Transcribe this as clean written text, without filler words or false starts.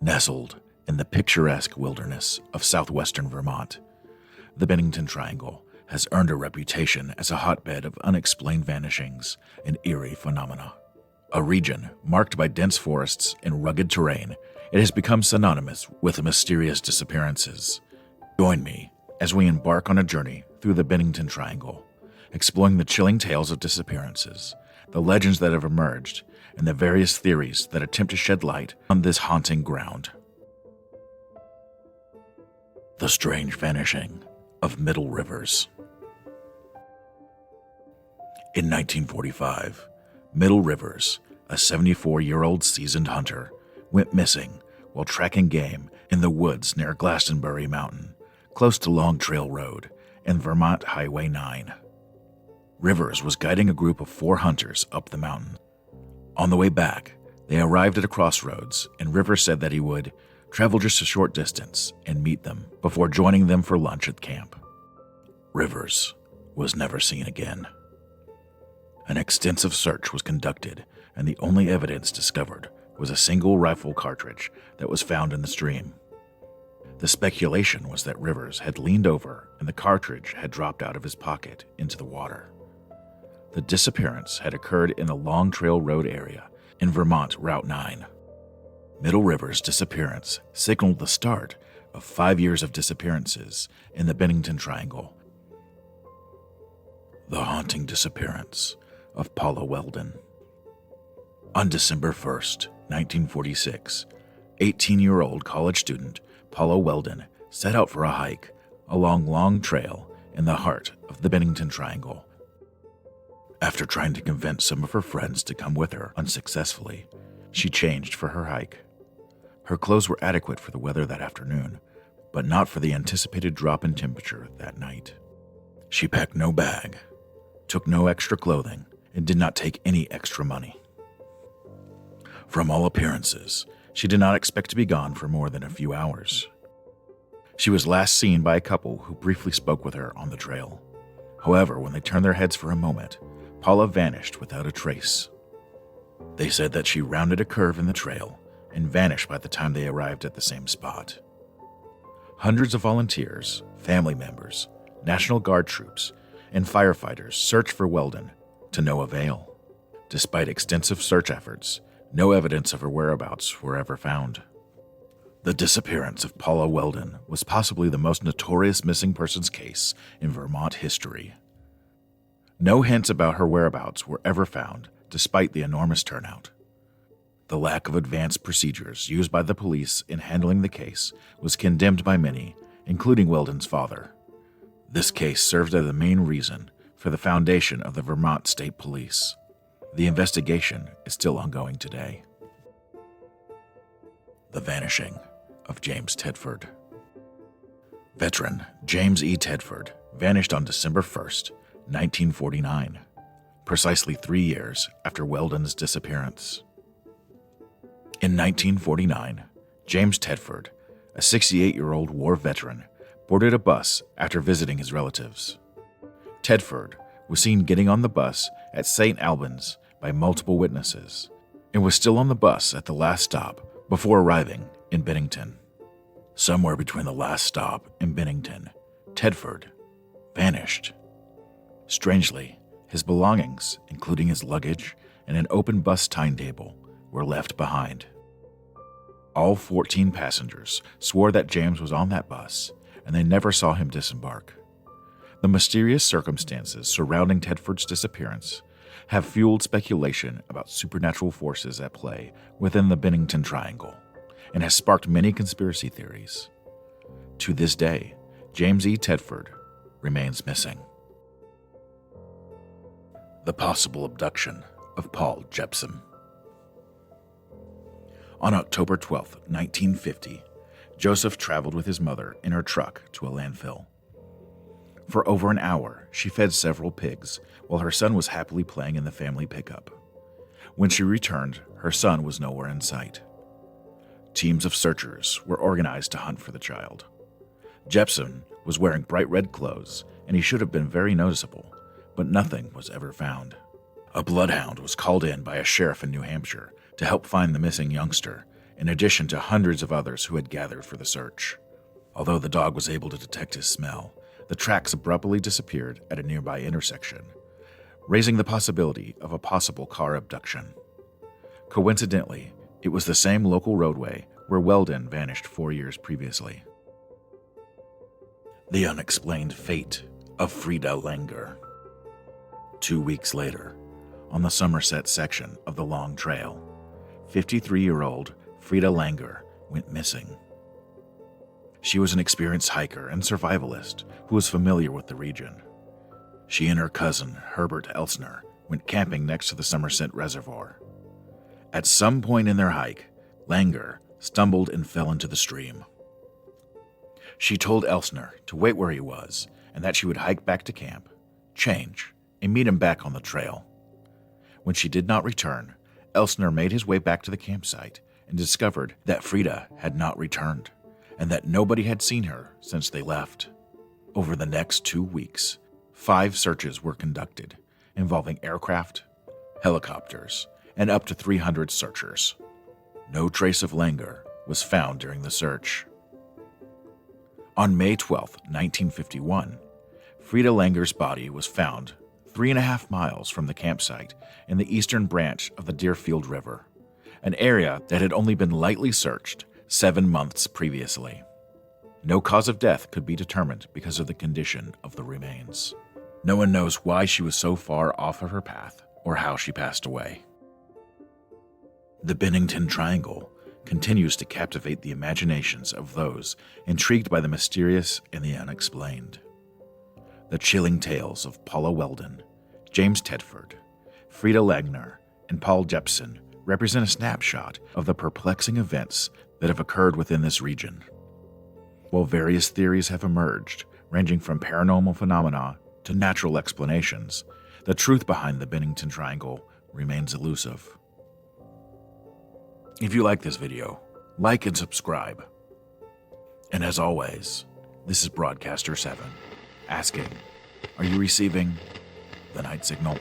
Nestled in the picturesque wilderness of southwestern Vermont, the Bennington Triangle has earned a reputation as a hotbed of unexplained vanishings and eerie phenomena. A region marked by dense forests and rugged terrain, it has become synonymous with the mysterious disappearances. Join me as we embark on a journey through the Bennington Triangle, exploring the chilling tales of disappearances, the legends that have emerged, and the various theories that attempt to shed light on this haunting ground. The strange vanishing of Middle Rivers. In 1945, Middle Rivers, a 74-year-old seasoned hunter, went missing while tracking game in the woods near Glastonbury Mountain, close to Long Trail Road and Vermont Highway 9. Rivers was guiding a group of 4 hunters up the mountain. On the way back, they arrived at a crossroads, and Rivers said that he would travel just a short distance and meet them before joining them for lunch at camp. Rivers was never seen again. An extensive search was conducted, and the only evidence discovered was a single rifle cartridge that was found in the stream. The speculation was that Rivers had leaned over and the cartridge had dropped out of his pocket into the water. The disappearance had occurred in the Long Trail Road area in Vermont Route 9. Middle Rivers' disappearance signaled the start of 5 years of disappearances in the Bennington Triangle. The haunting disappearance of Paula Weldon. On December 1st, 1946, 18-year-old college student Paula Weldon set out for a hike along Long Trail in the heart of the Bennington Triangle. After trying to convince some of her friends to come with her unsuccessfully, she changed for her hike. Her clothes were adequate for the weather that afternoon, but not for the anticipated drop in temperature that night. She packed no bag, took no extra clothing, and did not take any extra money. From all appearances, she did not expect to be gone for more than a few hours. She was last seen by a couple who briefly spoke with her on the trail. However, when they turned their heads for a moment, Paula vanished without a trace. They said that she rounded a curve in the trail and vanished by the time they arrived at the same spot. Hundreds of volunteers, family members, National Guard troops, and firefighters searched for Weldon to no avail. Despite extensive search efforts, no evidence of her whereabouts were ever found. The disappearance of Paula Weldon was possibly the most notorious missing persons case in Vermont history. No hints about her whereabouts were ever found, despite the enormous turnout. The lack of advanced procedures used by the police in handling the case was condemned by many, including Weldon's father. This case served as the main reason for the foundation of the Vermont State Police. The investigation is still ongoing today. The vanishing of James Tedford. Veteran James E. Tedford vanished on December 1st, 1949, precisely 3 years after Weldon's disappearance. In 1949, James Tedford, a 68-year-old war veteran, boarded a bus after visiting his relatives. Tedford was seen getting on the bus at St. Albans by multiple witnesses and was still on the bus at the last stop before arriving in Bennington. Somewhere between the last stop and Bennington, Tedford vanished. Strangely, his belongings, including his luggage and an open bus timetable, were left behind. All 14 passengers swore that James was on that bus, and they never saw him disembark. The mysterious circumstances surrounding Tedford's disappearance have fueled speculation about supernatural forces at play within the Bennington Triangle, and has sparked many conspiracy theories. To this day, James E. Tedford remains missing. The possible abduction of Paul Jepsen. On October 12, 1950, Joseph traveled with his mother in her truck to a landfill. For over an hour, she fed several pigs while her son was happily playing in the family pickup. When she returned, her son was nowhere in sight. Teams of searchers were organized to hunt for the child. Jepsen was wearing bright red clothes, and he should have been very noticeable, but nothing was ever found. A bloodhound was called in by a sheriff in New Hampshire to help find the missing youngster, in addition to hundreds of others who had gathered for the search. Although the dog was able to detect his smell, the tracks abruptly disappeared at a nearby intersection, raising the possibility of a possible car abduction. Coincidentally, it was the same local roadway where Weldon vanished 4 years previously. The unexplained fate of Frida Langer. 2 weeks later, on the Somerset section of the Long Trail, 53-year-old Frida Langer went missing. She was an experienced hiker and survivalist who was familiar with the region. She and her cousin, Herbert Elsner, went camping next to the Somerset Reservoir. At some point in their hike, Langer stumbled and fell into the stream. She told Elsner to wait where he was and that she would hike back to camp, change, and meet him back on the trail. When she did not return, Elsner made his way back to the campsite and discovered that Frida had not returned and that nobody had seen her since they left. Over the next 2 weeks, 5 searches were conducted, involving aircraft, helicopters, and up to 300 searchers. No trace of Langer was found during the search. On May 12, 1951, Frida Langer's body was found 3.5 miles from the campsite in the eastern branch of the Deerfield River, an area that had only been lightly searched 7 months previously. No cause of death could be determined because of the condition of the remains. No one knows why she was so far off of her path or how she passed away. The Bennington Triangle continues to captivate the imaginations of those intrigued by the mysterious and the unexplained. The chilling tales of Paula Weldon, James Tedford, Frida Langer, and Paul Jepsen represent a snapshot of the perplexing events that have occurred within this region. While various theories have emerged, ranging from paranormal phenomena to natural explanations, the truth behind the Bennington Triangle remains elusive. If you like this video, like and subscribe. And as always, this is Broadcaster 7, asking, are you receiving the night signal?